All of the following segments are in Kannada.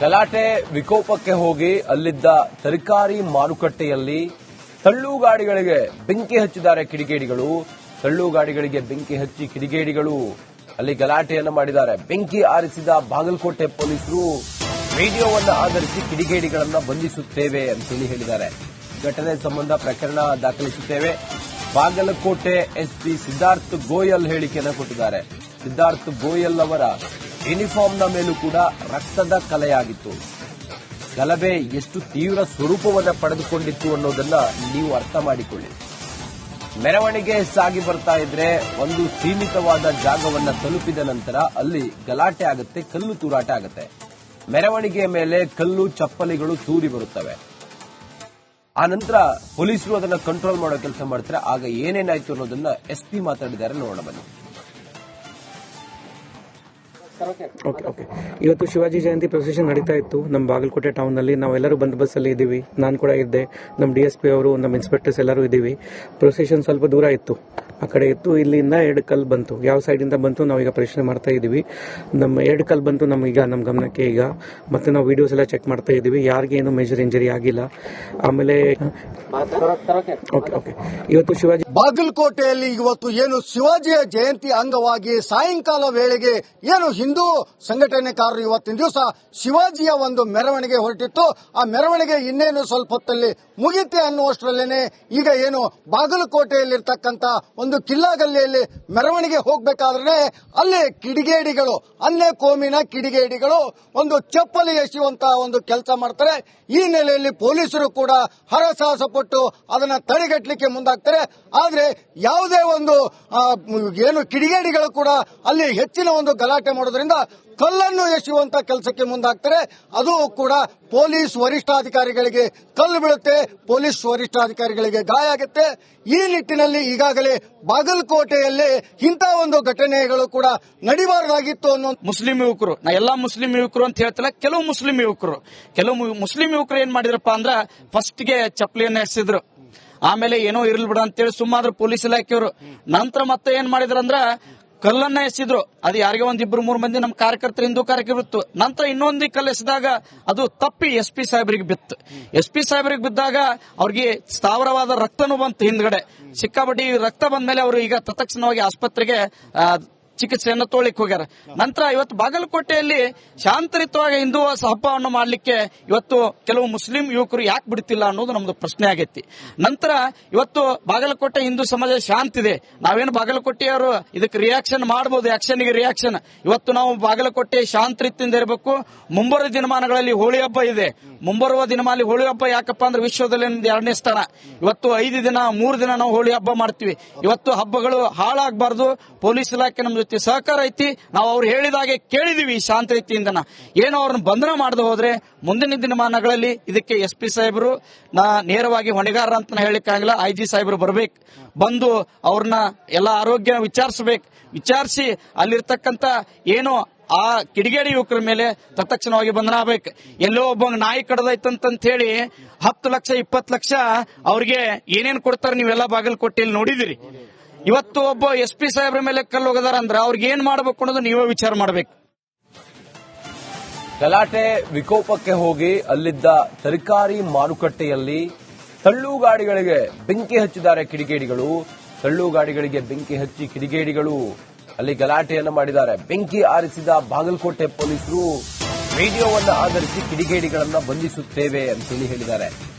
ಗಲಾಟೆ ವಿಕೋಪಕ್ಕೆ ಹೋಗಿ ಅಲ್ಲಿದ್ದ ತರಕಾರಿ ಮಾರುಕಟ್ಟೆಯಲ್ಲಿ ತಳ್ಳು ಗಾಡಿಗಳಿಗೆ ಬೆಂಕಿ ಹಚ್ಚಿದ್ದಾರೆ ಕಿಡಿಗೇಡಿಗಳು. ತಳ್ಳು ಗಾಡಿಗಳಿಗೆ ಬೆಂಕಿ ಹಚ್ಚಿ ಕಿಡಿಗೇಡಿಗಳು ಅಲ್ಲಿ ಗಲಾಟೆಯನ್ನು ಮಾಡಿದ್ದಾರೆ. ಬೆಂಕಿ ಆರಿಸಿದ ಬಾಗಲಕೋಟೆ ಪೊಲೀಸರು ವಿಡಿಯೋವನ್ನು ಆಧರಿಸಿ ಕಿಡಿಗೇಡಿಗಳನ್ನು ಬಂಧಿಸುತ್ತೇವೆ ಅಂತೇಳಿ ಹೇಳಿದ್ದಾರೆ. ಘಟನೆ ಸಂಬಂಧ ಪ್ರಕರಣ ದಾಖಲಿಸುತ್ತೇವೆ. ಬಾಗಲಕೋಟೆ ಎಸ್ಪಿ ಸಿದ್ಧಾರ್ಥ್ ಗೋಯಲ್ ಹೇಳಿಕೆಯನ್ನು ಕೊಟ್ಟಿದ್ದಾರೆ. ಸಿದ್ಧಾರ್ಥ್ ಗೋಯಲ್ ಅವರ ಯೂನಿಫಾರ್ಮ್ನ ಮೇಲೂ ಕೂಡ ರಕ್ತದ ಕಲೆಯಾಗಿತ್ತು. ಗಲಭೆ ಎಷ್ಟು ತೀವ್ರ ಸ್ವರೂಪವನ್ನು ಪಡೆದುಕೊಂಡಿತ್ತು ಅನ್ನೋದನ್ನ ನೀವು ಅರ್ಥ ಮಾಡಿಕೊಳ್ಳಿ. ಮೆರವಣಿಗೆ ಸಾಗಿ ಬರ್ತಾ ಇದ್ರೆ ಒಂದು ಸೀಮಿತವಾದ ಜಾಗವನ್ನ ತಲುಪಿದ ನಂತರ ಅಲ್ಲಿ ಗಲಾಟೆ ಆಗುತ್ತೆ, ಕಲ್ಲು ತೂರಾಟ ಆಗುತ್ತೆ. ಮೆರವಣಿಗೆಯ ಮೇಲೆ ಕಲ್ಲು ಚಪ್ಪಲಿಗಳು ತೂರಿ ಬರುತ್ತವೆ. ಆ ನಂತರ ಪೊಲೀಸರು ಅದನ್ನ ಕಂಟ್ರೋಲ್ ಮಾಡೋ ಕೆಲಸ ಮಾಡ್ತಾರೆ. ಆಗ ಏನೇನಾಯ್ತು ಅನ್ನೋದನ್ನ ಎಸ್ಪಿ ಮಾತಾಡಿದ್ದಾರೆ, ನೋಡೋಣ ಬನ್ನಿ. ಓಕೆ ಇವತ್ತು ಶಿವಾಜಿ ಜಯಂತಿ ಪ್ರೊಸೆಷನ್ ನಡೀತಾ ಇತ್ತು ನಮ್ಮ ಬಾಗಲಕೋಟೆ ಟೌನ್ ನಲ್ಲಿ. ನಾವೆಲ್ಲರೂ ಬಂದ್ ಬಸ್ ಅಲ್ಲಿ ಇದ್ದೀವಿ. ನಾನು ಕೂಡ ಇದ್ದೆ, ನಮ್ಮ ಡಿಎಸ್ಪಿ ಅವರು, ನಮ್ಮ ಇನ್ಸ್ಪೆಕ್ಟರ್ಸ್ ಎಲ್ಲರೂ ಇದ್ದೀವಿ. ಪ್ರೊಸೆಷನ್ ಸ್ವಲ್ಪ ದೂರ ಇತ್ತು, ಆ ಕಡೆ ಇತ್ತು. ಇಲ್ಲಿಂದ 2 ಕಲ್ ಬಂತು. ಯಾವ ಸೈಡ್ ಇಂದ ಬಂತು ನಾವೀಗ ಪ್ರಶ್ನೆ ಮಾಡ್ತಾ ಇದ್ದೀವಿ. ನಮ್ಮ 2 ಕಲ್ ಬಂತು ನಮಗೀಗ ನಮ್ಮ ಗಮನಕ್ಕೆ. ಈಗ ಮತ್ತೆ ನಾವು ವಿಡಿಯೋಸ್ ಎಲ್ಲ ಚೆಕ್ ಮಾಡ್ತಾ ಇದ್ದೀವಿ. ಯಾರಿಗೆ ಏನು ಮೇಜರ್ ಇಂಜರಿ ಆಗಿಲ್ಲ. ಆಮೇಲೆ ಓಕೆ ಇವತ್ತು ಶಿವಾಜಿ ಬಾಗಲಕೋಟೆಯಲ್ಲಿ ಇವತ್ತು ಏನು ಶಿವಾಜಿಯ ಜಯಂತಿ ಅಂಗವಾಗಿ ಸಾಯಂಕಾಲ ವೇಳೆಗೆ ಏನು ಹಿಂದೂ ಸಂಘಟನೆಕಾರರು ಇವತ್ತಿನ ದಿವಸ ಶಿವಾಜಿಯ ಒಂದು ಮೆರವಣಿಗೆ ಹೊರಟಿತ್ತು. ಆ ಮೆರವಣಿಗೆ ಇನ್ನೇನು ಸ್ವಲ್ಪ ಹೊತ್ತಲ್ಲಿ ಮುಗಿತೆ ಅನ್ನುವಷ್ಟರಲ್ಲೇನೆ ಈಗ ಏನು ಬಾಗಲಕೋಟೆಯಲ್ಲಿರ್ತಕ್ಕಂಥ ಒಂದು ಕಿಲ್ಲಾಗಲ್ಲಿಯಲ್ಲಿ ಮೆರವಣಿಗೆ ಹೋಗ್ಬೇಕಾದ್ರೆ ಅಲ್ಲಿ ಕಿಡಿಗೇಡಿಗಳು, ಅನ್ಯ ಕೋಮಿನ ಕಿಡಿಗೇಡಿಗಳು ಒಂದು ಚಪ್ಪಲಿ ಎಸೆಯುವಂತಹ ಒಂದು ಕೆಲಸ ಮಾಡ್ತಾರೆ. ಈ ನೆಲೆಯಲ್ಲಿ ಪೊಲೀಸರು ಕೂಡ ಹರಸಾಹಸ ಪಟ್ಟು ಅದನ್ನ ತಡೆಗಟ್ಟಲಿಕ್ಕೆ ಮುಂದಾಗ್ತಾರೆ. ಆದ್ರೆ ಯಾವುದೇ ಒಂದು ಏನು ಕಿಡಿಗೇಡಿಗಳು ಕೂಡ ಅಲ್ಲಿ ಹೆಚ್ಚಿನ ಒಂದು ಗಲಾಟೆ ಮಾಡೋದ್ರಿಂದ ಕಲ್ಲನ್ನು ಎಸೆಯುವಂತ ಕೆಲಸಕ್ಕೆ ಮುಂದಾಗ್ತಾರೆ. ಅದು ಕೂಡ ಪೊಲೀಸ್ ವರಿಷ್ಠಾಧಿಕಾರಿಗಳಿಗೆ ಕಲ್ಲು ಬೀಳುತ್ತೆ, ಪೊಲೀಸ್ ವರಿಷ್ಠಾಧಿಕಾರಿಗಳಿಗೆ ಗಾಯ ಆಗುತ್ತೆ. ಈ ನಿಟ್ಟಿನಲ್ಲಿ ಈಗಾಗಲೇ ಬಾಗಲಕೋಟೆಯಲ್ಲಿ ಇಂಥ ಒಂದು ಘಟನೆಗಳು ಕೂಡ ನಡಿಬಾರದಾಗಿತ್ತು ಅನ್ನೋ ಮುಸ್ಲಿಂ ಯುವಕರು, ನಾ ಎಲ್ಲಾ ಮುಸ್ಲಿಂ ಯುವಕರು ಅಂತ ಹೇಳ್ತಿಲ್ಲ, ಕೆಲವು ಮುಸ್ಲಿಂ ಯುವಕರು ಏನ್ ಮಾಡಿದ್ರಪ್ಪ ಅಂದ್ರ ಫಸ್ಟ್ಗೆ ಚಪ್ಪಲಿಯನ್ನ ಎಸೆದ್ರು. ಆಮೇಲೆ ಏನೋ ಇರ್ಲಿ ಬಿಡ ಅಂತೇಳಿ ಸುಮ್ಮಾದ್ರು ಪೊಲೀಸ್ ಇಲಾಖೆಯವರು. ನಂತರ ಮತ್ತೆ ಏನ್ ಮಾಡಿದ್ರಂದ್ರ ಕಲ್ಲನ್ನ ಎಸೆದ್ರು. ಅದು ಯಾರಿಗೆ 1-2-3 ಮಂದಿ ನಮ್ಮ ಕಾರ್ಯಕರ್ತರು, ಹಿಂದೂ ಕಾರ್ಯಕರ್ತರು. ನಂತರ ಇನ್ನೊಂದು ಕಲ್ಲು ಎಸೆದಾಗ ಅದು ತಪ್ಪಿ SP ಸಾಹೇಬರಿಗೆ ಬಿತ್ತು. SP ಸಾಹೇಬರಿಗೆ ಬಿದ್ದಾಗ ಅವ್ರಿಗೆ ಸ್ಥಾವರವಾದ ರಕ್ತನೂ ಬಂತು. ಹಿಂದ್ಗಡೆ ಸಿಕ್ಕಾಪಟ್ಟಿ ರಕ್ತ ಬಂದ್ಮೇಲೆ ಅವರು ಈಗ ತತ್ಕ್ಷಣವಾಗಿ ಆಸ್ಪತ್ರೆಗೆ ಚಿಕಿತ್ಸೆಯನ್ನು ತೋಳಿಕ್ ಹೋಗ್ಯಾರ. ನಂತರ ಇವತ್ತು ಬಾಗಲಕೋಟೆಯಲ್ಲಿ ಶಾಂತರಿತವಾಗಿ ಹಿಂದೂ ಹಬ್ಬವನ್ನು ಮಾಡಲಿಕ್ಕೆ ಇವತ್ತು ಕೆಲವು ಮುಸ್ಲಿಂ ಯುವಕರು ಯಾಕೆ ಬಿಡ್ತಿಲ್ಲ ಅನ್ನೋದು ನಮ್ದು ಪ್ರಶ್ನೆ ಆಗೈತಿ. ನಂತರ ಇವತ್ತು ಬಾಗಲಕೋಟೆ ಹಿಂದೂ ಸಮಾಜ ಶಾಂತ ಇದೆ. ನಾವೇನು ಬಾಗಲಕೋಟೆಯವರು ಇದಕ್ಕೆ ರಿಯಾಕ್ಷನ್ ಮಾಡಬಹುದು, ಆಕ್ಷನ್ಗೆ ರಿಯಾಕ್ಷನ್. ಇವತ್ತು ನಾವು ಬಾಗಲಕೋಟೆ ಶಾಂತ ರೀತಿಯಿಂದ ಇರಬೇಕು. ಮುಂಬರುವ ದಿನಮಾನಗಳಲ್ಲಿ ಹೋಳಿ ಹಬ್ಬ ಇದೆ. ಮುಂಬರುವ ದಿನಮಾನದಲ್ಲಿ ಹೋಳಿ ಹಬ್ಬ ಯಾಕಪ್ಪ ಅಂದ್ರೆ ವಿಶ್ವದಲ್ಲಿ 2ನೇ ಸ್ಥಾನ. ಇವತ್ತು 5 ದಿನ 3 ದಿನ ನಾವು ಹೋಳಿ ಹಬ್ಬ ಮಾಡ್ತೀವಿ. ಇವತ್ತು ಹಬ್ಬಗಳು ಹಾಳಾಗಬಾರ್ದು. ಪೊಲೀಸ್ ಇಲಾಖೆ ನಮ್ಮ ಜೊತೆ ಸಹಕಾರ ಐತಿ. ನಾವು ಅವ್ರು ಹೇಳಿದಾಗೆ ಕೇಳಿದೀವಿ ಶಾಂತ ರೀತಿಯಿಂದ. ಏನೋ ಅವ್ರನ್ನ ಬಂಧನ ಮಾಡದೆ ಹೋದ್ರೆ ಮುಂದಿನ ದಿನಮಾನಗಳಲ್ಲಿ ಇದಕ್ಕೆ SP ಸಾಹೇಬರು ನೇರವಾಗಿ ಹೊಣೆಗಾರ ಅಂತ ಹೇಳಿಕ್ಕಾಗಿಲ್ಲ. IG ಸಾಹೇಬರು ಬರ್ಬೇಕು, ಬಂದು ಅವ್ರನ್ನ ಎಲ್ಲ ಆರೋಗ್ಯ ವಿಚಾರಿಸಿ ಅಲ್ಲಿರ್ತಕ್ಕಂಥ ಏನೋ ಆ ಕಿಡಿಗೇಡಿ ಯುವಕರ ಮೇಲೆ ತತ್ಕ್ಷಣವಾಗಿ ಬಂಧನ ಆಗ್ಬೇಕು. ಎಲ್ಲೋ ಒಬ್ಬ ನಾಯಿ ಕಡದೈತಂತ ಹೇಳಿ 10 ಲಕ್ಷ 20 ಲಕ್ಷ ಅವ್ರಿಗೆ ಏನೇನ್ ಕೊಡ್ತಾರೆ ನೀವೆಲ್ಲ ಬಾಗಲಕೋಟೆಯಲ್ಲಿ ನೋಡಿದಿರಿ. ಇವತ್ತು ಒಬ್ಬ SP ಸಾಹೇಬ್ರ ಮೇಲೆ ಕಲ್ಲು ಹೋಗದಾರ ಅಂದ್ರೆ ಅವ್ರಿಗೆ ಏನ್ ಮಾಡಬೇಕು ಅನ್ನೋದು ನೀವೇ ವಿಚಾರ ಮಾಡಬೇಕು. ಗಲಾಟೆ ವಿಕೋಪಕ್ಕೆ ಹೋಗಿ ಅಲ್ಲಿದ್ದ ತರಕಾರಿ ಮಾರುಕಟ್ಟೆಯಲ್ಲಿ ತಳ್ಳು ಗಾಡಿಗಳಿಗೆ ಬೆಂಕಿ ಹಚ್ಚಿದ್ದಾರೆ ಕಿಡಿಗೇಡಿಗಳು. ತಳ್ಳು ಗಾಡಿಗಳಿಗೆ ಬೆಂಕಿ ಹಚ್ಚಿ ಕಿಡಿಗೇಡಿಗಳು ಅಲ್ಲಿ ಗಲಾಟೆಯನ್ನು ಮಾಡಿದ್ದಾರೆ. ಬೆಂಕಿ ಆರಿಸಿದ ಬಾಗಲಕೋಟೆ ಪೊಲೀಸರು ವಿಡಿಯೋವನ್ನು ಆಧರಿಸಿ ಕಿಡಿಗೇಡಿಗಳನ್ನು ಬಂಧಿಸುತ್ತೇವೆ ಅಂತೇಳಿ ಹೇಳಿದ್ದಾರೆ.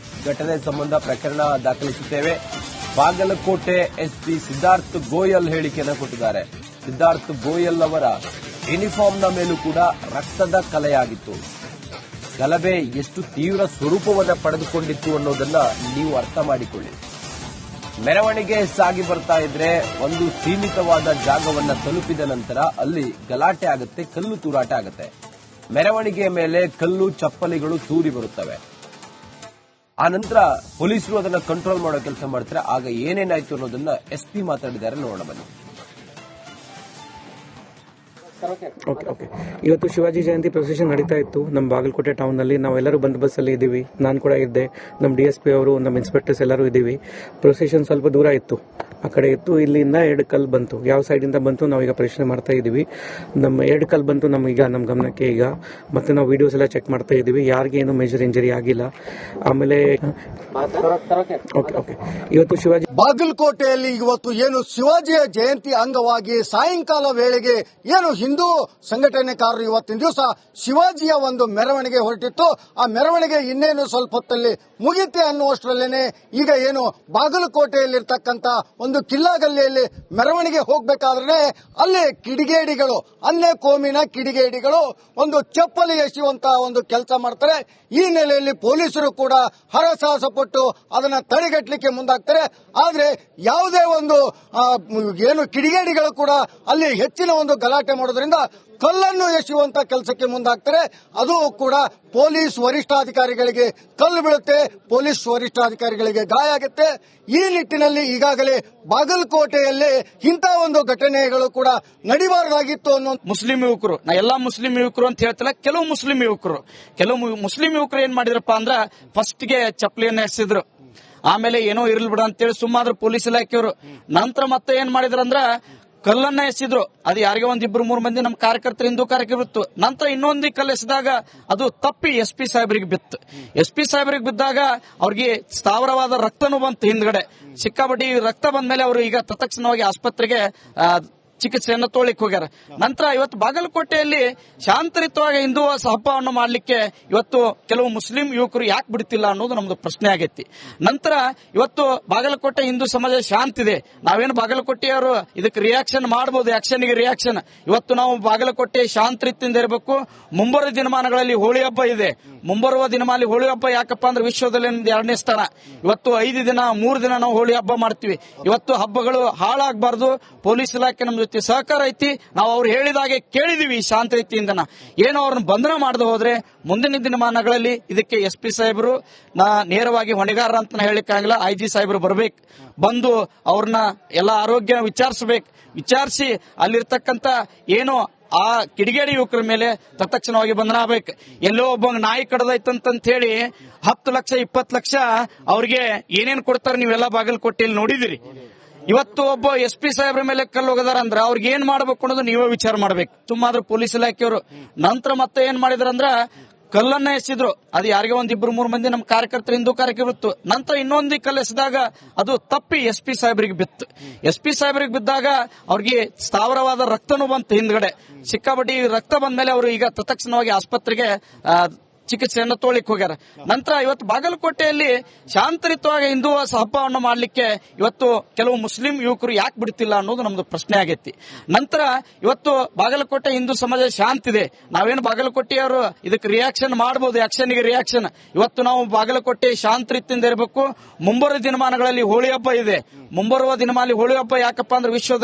ಘಟನೆ ಸಂಬಂಧ ಪ್ರಕರಣ ದಾಖಲಿಸುತ್ತೇವೆ. ಬಾಗಲಕೋಟೆ ಎಸ್ಪಿ ಸಿದ್ಧಾರ್ಥ್ ಗೋಯಲ್ ಹೇಳಿಕೆಯನ್ನು ಕೊಟ್ಟಿದ್ದಾರೆ. ಸಿದ್ಧಾರ್ಥ್ ಗೋಯಲ್ ಅವರ ಯೂನಿಫಾರ್ಮ್ನ ಮೇಲೂ ಕೂಡ ರಕ್ತದ ಕಲೆಯಾಗಿತ್ತು. ಗಲಭೆ ಎಷ್ಟು ತೀವ್ರ ಸ್ವರೂಪವನ್ನು ಪಡೆದುಕೊಂಡಿತ್ತು ಅನ್ನೋದನ್ನ ನೀವು ಅರ್ಥ ಮಾಡಿಕೊಳ್ಳಿ. ಮೆರವಣಿಗೆ ಸಾಗಿ ಬರ್ತಾ ಇದ್ರೆ ಒಂದು ಸೀಮಿತವಾದ ಜಾಗವನ್ನ ತಲುಪಿದ ನಂತರ ಅಲ್ಲಿ ಗಲಾಟೆ ಆಗುತ್ತೆ, ಕಲ್ಲು ತೂರಾಟ ಆಗುತ್ತೆ. ಮೆರವಣಿಗೆಯ ಮೇಲೆ ಕಲ್ಲು ಚಪ್ಪಲಿಗಳು ತೂರಿ ಬರುತ್ತವೆ. ಆ ನಂತರ ಪೊಲೀಸರು ಅದನ್ನ ಕಂಟ್ರೋಲ್ ಮಾಡೋ ಕೆಲಸ ಮಾಡ್ತಾರೆ. ಆಗ ಏನೇನಾಯ್ತು ಅನ್ನೋದನ್ನ SP ಮಾತಾಡಿದ್ದಾರೆ, ನೋಡೋಣ ಬನ್ನಿ. ಓಕೆ ಇವತ್ತು ಶಿವಾಜಿ ಜಯಂತಿ ಪ್ರೊಸೆಷನ್ ನಡೀತಾ ಇತ್ತು ನಮ್ಮ ಬಾಗಲಕೋಟೆ ಟೌನ್ ನಲ್ಲಿ. ನಾವೆಲ್ಲರೂ ಬಂದ್ ಬಸ್ ಅಲ್ಲಿ ಇದ್ದೀವಿ. ನಾನು ಕೂಡ ಇದ್ದೆ, ನಮ್ಮ DSP ಅವರು, ನಮ್ಮ ಇನ್ಸ್ಪೆಕ್ಟರ್ಸ್ ಎಲ್ಲರೂ ಇದ್ದೀವಿ. ಪ್ರೊಸೆಷನ್ ಸ್ವಲ್ಪ ದೂರ ಇತ್ತು, ಆ ಕಡೆ ಇತ್ತು. ಇಲ್ಲಿಂದ 2 ಕಲ್ಲು ಬಂತು. ಯಾವ ಸೈಡಿಂದ ಬಂತು ನಾವೀಗ ಪ್ರಶ್ನೆ ಮಾಡ್ತಾ ಇದ್ದೀವಿ. ನಮ್ಮ 2 ಕಲ್ಲು ಬಂತು ನಮ್ಮ ಗಮನಕ್ಕೆ ಈಗ. ಮತ್ತೆ ನಾವು ವಿಡಿಯೋಸ್ ಎಲ್ಲ ಚೆಕ್ ಮಾಡ್ತಾ ಇದ್ದೀವಿ. ಯಾರಿಗೆ ಏನು ಮೇಜರ್ ಇಂಜರಿ ಆಗಿಲ್ಲ. ಆಮೇಲೆ ಓಕೆ ಇವತ್ತು ಶಿವಾಜಿ ಬಾಗಲಕೋಟೆಯಲ್ಲಿ ಇವತ್ತು ಏನು ಶಿವಾಜಿಯ ಜಯಂತಿ ಅಂಗವಾಗಿ ಸಾಯಂಕಾಲ ವೇಳೆಗೆ ಏನು ಹಿಂದೂ ಸಂಘಟನೆಕಾರರು ಇವತ್ತಿನ ದಿವಸ ಶಿವಾಜಿಯ ಒಂದು ಮೆರವಣಿಗೆ ಹೊರಟಿತ್ತು. ಆ ಮೆರವಣಿಗೆ ಇನ್ನೇನು ಸ್ವಲ್ಪ ಹೊತ್ತಲ್ಲಿ ಮುಗಿತೆ ಅನ್ನುವಷ್ಟರಲ್ಲೇನೆ ಈಗ ಏನು ಬಾಗಲಕೋಟೆಯಲ್ಲಿರ್ತಕ್ಕಂಥ ಒಂದು ಕಿಲ್ಲಾಗಲ್ಲಿಯಲ್ಲಿ ಮೆರವಣಿಗೆ ಹೋಗ್ಬೇಕಾದ್ರೆ ಅಲ್ಲಿ ಕಿಡಿಗೇಡಿಗಳು, ಅನ್ಯ ಕೋಮಿನ ಕಿಡಿಗೇಡಿಗಳು ಒಂದು ಚಪ್ಪಲಿ ಎಸೆಯುವಂತಹ ಒಂದು ಕೆಲಸ ಮಾಡ್ತಾರೆ. ಈ ನೆಲೆಯಲ್ಲಿ ಪೊಲೀಸರು ಕೂಡ ಹರಸಾಹಸ ಪಟ್ಟು ಅದನ್ನ ತಡೆಗಟ್ಟಲಿಕ್ಕೆ ಮುಂದಾಗ್ತಾರೆ. ಆದ್ರೆ ಯಾವುದೇ ಒಂದು ಏನು ಕಿಡಿಗೇಡಿಗಳು ಕೂಡ ಅಲ್ಲಿ ಹೆಚ್ಚಿನ ಒಂದು ಗಲಾಟೆ ಮಾಡೋದ್ರಿಂದ ಕಲ್ಲನ್ನು ಎಸೆಯುವಂತ ಕೆಲಸಕ್ಕೆ ಮುಂದಾಗ್ತಾರೆ. ಅದು ಕೂಡ ಪೊಲೀಸ್ ವರಿಷ್ಠಾಧಿಕಾರಿಗಳಿಗೆ ಕಲ್ಲು ಬೀಳುತ್ತೆ, ಪೊಲೀಸ್ ವರಿಷ್ಠಾಧಿಕಾರಿಗಳಿಗೆ ಗಾಯ ಆಗುತ್ತೆ. ಈ ನಿಟ್ಟಿನಲ್ಲಿ ಈಗಾಗಲೇ ಬಾಗಲಕೋಟೆಯಲ್ಲಿ ಇಂಥ ಒಂದು ಘಟನೆಗಳು ಕೂಡ ನಡಿಬಾರದಾಗಿತ್ತು ಅನ್ನೋ ಮುಸ್ಲಿಂ ಯುವಕರು, ನಾ ಎಲ್ಲಾ ಮುಸ್ಲಿಂ ಯುವಕರು ಅಂತ ಹೇಳ್ತಿಲ್ಲ, ಕೆಲವು ಮುಸ್ಲಿಂ ಯುವಕರು ಏನ್ ಮಾಡಿದ್ರಪ್ಪ ಅಂದ್ರ ಫಸ್ಟ್ಗೆ ಚಪ್ಪಲಿಯನ್ನ ಎಸೆದ್ರು. ಆಮೇಲೆ ಏನೋ ಇರ್ಲಿ ಬಿಡ ಅಂತೇಳಿ ಸುಮ್ಮಾದ್ರು ಪೊಲೀಸ್ ಇಲಾಖೆಯವರು. ನಂತರ ಮತ್ತೆ ಏನ್ ಮಾಡಿದ್ರಂದ್ರ ಕಲ್ಲನ್ನ ಎಸೆದ್ರು. ಅದು ಯಾರಿಗೆ 1-2-3 ಮಂದಿ ನಮ್ಮ ಕಾರ್ಯಕರ್ತರು, ಹಿಂದೂ ಕಾರ್ಯಕರ್ತರು. ನಂತರ ಇನ್ನೊಂದು ಕಲ್ಲು ಎಸೆದಾಗ ಅದು ತಪ್ಪಿ SP ಸಾಹೇಬರಿಗೆ ಬಿತ್ತು. SP ಸಾಹೇಬರಿಗೆ ಬಿದ್ದಾಗ ಅವ್ರಿಗೆ ಸ್ಥಾವರವಾದ ರಕ್ತನೂ ಬಂತು. ಹಿಂದ್ಗಡೆ ಸಿಕ್ಕಾಪಟ್ಟಿ ರಕ್ತ ಬಂದ್ಮೇಲೆ ಅವರು ಈಗ ತತ್ಕ್ಷಣವಾಗಿ ಆಸ್ಪತ್ರೆಗೆ ಚಿಕಿತ್ಸೆಯನ್ನು ತೋಳಿಕ್ ಹೋಗ್ಯಾರ. ನಂತರ ಇವತ್ತು ಬಾಗಲಕೋಟೆಯಲ್ಲಿ ಶಾಂತರಿತವಾಗಿ ಹಿಂದೂ ಹಬ್ಬವನ್ನು ಮಾಡಲಿಕ್ಕೆ ಇವತ್ತು ಕೆಲವು ಮುಸ್ಲಿಂ ಯುವಕರು ಯಾಕೆ ಬಿಡ್ತಿಲ್ಲ ಅನ್ನೋದು ನಮ್ದು ಪ್ರಶ್ನೆ ಆಗೈತಿ. ನಂತರ ಇವತ್ತು ಬಾಗಲಕೋಟೆ ಹಿಂದೂ ಸಮಾಜ ಶಾಂತಿದೆ. ನಾವೇನು ಬಾಗಲಕೋಟೆಯವರು ಇದಕ್ಕೆ ರಿಯಾಕ್ಷನ್ ಮಾಡಬಹುದು, ಆಕ್ಷನ್ಗೆ ರಿಯಾಕ್ಷನ್. ಇವತ್ತು ನಾವು ಬಾಗಲಕೋಟೆ ಶಾಂತರಿತಿಂದ ಇರಬೇಕು. ಮುಂಬರುವ ದಿನಮಾನಗಳಲ್ಲಿ ಹೋಳಿ ಹಬ್ಬ ಇದೆ. ಮುಂಬರುವ ದಿನಮಾನದಲ್ಲಿ ಹೋಳಿ ಹಬ್ಬ ಯಾಕಪ್ಪ ಅಂದ್ರೆ ವಿಶ್ವದಲ್ಲಿ 2ನೇ ಸ್ಥಾನ. ಇವತ್ತು 5 ದಿನ 3 ದಿನ ನಾವು ಹೋಳಿ ಹಬ್ಬ ಮಾಡ್ತೀವಿ. ಇವತ್ತು ಹಬ್ಬಗಳು ಹಾಳಾಗಬಾರ್ದು. ಪೊಲೀಸ್ ಇಲಾಖೆ ನಮ್ಮ ಜೊತೆ ಸಹಕಾರ ಐತಿ. ನಾವು ಅವ್ರು ಹೇಳಿದಾಗೆ ಕೇಳಿದೀವಿ ಶಾಂತ ರೀತಿಯಿಂದ. ಏನೋ ಅವ್ರನ್ನ ಬಂಧನ ಮಾಡದೆ ಹೋದ್ರೆ ಮುಂದಿನ ದಿನಮಾನಗಳಲ್ಲಿ ಇದಕ್ಕೆ SP ಸಾಹೇಬರು ನೇರವಾಗಿ ಹೊಣೆಗಾರ ಅಂತ ಹೇಳಿಕ್ಕಾಗಿಲ್ಲ. IG ಸಾಹೇಬರು ಬರ್ಬೇಕು, ಬಂದು ಅವ್ರನ್ನ ಎಲ್ಲ ಆರೋಗ್ಯ ವಿಚಾರಿಸಿ ಅಲ್ಲಿರ್ತಕ್ಕಂಥ ಏನು ಆ ಕಿಡಿಗೇಡಿ ಯುವಕರ ಮೇಲೆ ತತ್ಕ್ಷಣವಾಗಿ ಬಂಧನ ಆಗ್ಬೇಕು. ಎಲ್ಲೋ ಒಬ್ಬ ನಾಯಿ ಕಡದೈತಂತ ಹೇಳಿ 10 ಲಕ್ಷ 20 ಲಕ್ಷ ಅವ್ರಿಗೆ ಏನೇನ್ ಕೊಡ್ತಾರೆ ನೀವೆಲ್ಲ ಬಾಗಲಕೋಟೆಯಲ್ಲಿ ನೋಡಿದಿರಿ. ಇವತ್ತು ಒಬ್ಬ SP ಸಾಹೇಬ್ರ ಮೇಲೆ ಕಲ್ಲು ಹೋಗದಾರ ಅಂದ್ರೆ ಅವ್ರಿಗೆ ಏನ್ ಮಾಡ್ಬೇಕು ಅನ್ನೋದು ನೀವೇ ವಿಚಾರ ಮಾಡ್ಬೇಕು. ಸುಮ್ಮಾದ್ರು ಪೊಲೀಸ್ ಇಲಾಖೆಯವರು. ನಂತರ ಮತ್ತೆ ಏನ್ ಮಾಡಿದ್ರಂದ್ರ ಕಲ್ಲನ್ನ ಎಸೆದ್ರು. ಅದು ಯಾರಿಗೆ 1-2-3 ಮಂದಿ ನಮ್ಮ ಕಾರ್ಯಕರ್ತರು, ಹಿಂದೂ ಕಾರ್ಯಕರ್ತರು. ನಂತರ ಇನ್ನೊಂದು ಕಲ್ಲು ಎಸೆದಾಗ ಅದು ತಪ್ಪಿ SP ಸಾಹೇಬರಿಗೆ ಬಿತ್ತು. SP ಸಾಹೇಬರಿಗೆ ಬಿದ್ದಾಗ ಅವ್ರಿಗೆ ಸ್ಥಾವರವಾದ ರಕ್ತನೂ ಬಂತು. ಹಿಂದ್ಗಡೆ ಸಿಕ್ಕಾಪಟ್ಟಿ ರಕ್ತ ಬಂದ್ಮೇಲೆ ಅವರು ಈಗ ತತ್ಕ್ಷಣವಾಗಿ ಆಸ್ಪತ್ರೆಗೆ ಚಿಕಿತ್ಸೆಯನ್ನು ತೋಳಿಕ್ ಹೋಗ್ಯಾರ. ನಂತರ ಇವತ್ತು ಬಾಗಲಕೋಟೆಯಲ್ಲಿ ಶಾಂತರಿತವಾಗಿ ಹಿಂದೂ ಹಬ್ಬವನ್ನು ಮಾಡಲಿಕ್ಕೆ ಇವತ್ತು ಕೆಲವು ಮುಸ್ಲಿಂ ಯುವಕರು ಯಾಕೆ ಬಿಡ್ತಿಲ್ಲ ಅನ್ನೋದು ನಮ್ದು ಪ್ರಶ್ನೆ ಆಗೈತಿ. ನಂತರ ಇವತ್ತು ಬಾಗಲಕೋಟೆ ಹಿಂದೂ ಸಮಾಜ ಶಾಂತಿದೆ. ನಾವೇನು ಬಾಗಲಕೋಟೆಯವರು ಇದಕ್ಕೆ ರಿಯಾಕ್ಷನ್ ಮಾಡಬಹುದು, ಆಕ್ಷನ್ಗೆ ರಿಯಾಕ್ಷನ್. ಇವತ್ತು ನಾವು ಬಾಗಲಕೋಟೆ ಶಾಂತರಿತಿಂದ ಇರಬೇಕು. ಮುಂಬರುವ ದಿನಮಾನಗಳಲ್ಲಿ ಹೋಳಿ ಹಬ್ಬ ಇದೆ. ಮುಂಬರುವ ದಿನಮಾನದಲ್ಲಿ ಹೋಳಿ ಹಬ್ಬ ಯಾಕಪ್ಪ ಅಂದ್ರೆ ವಿಶ್ವದ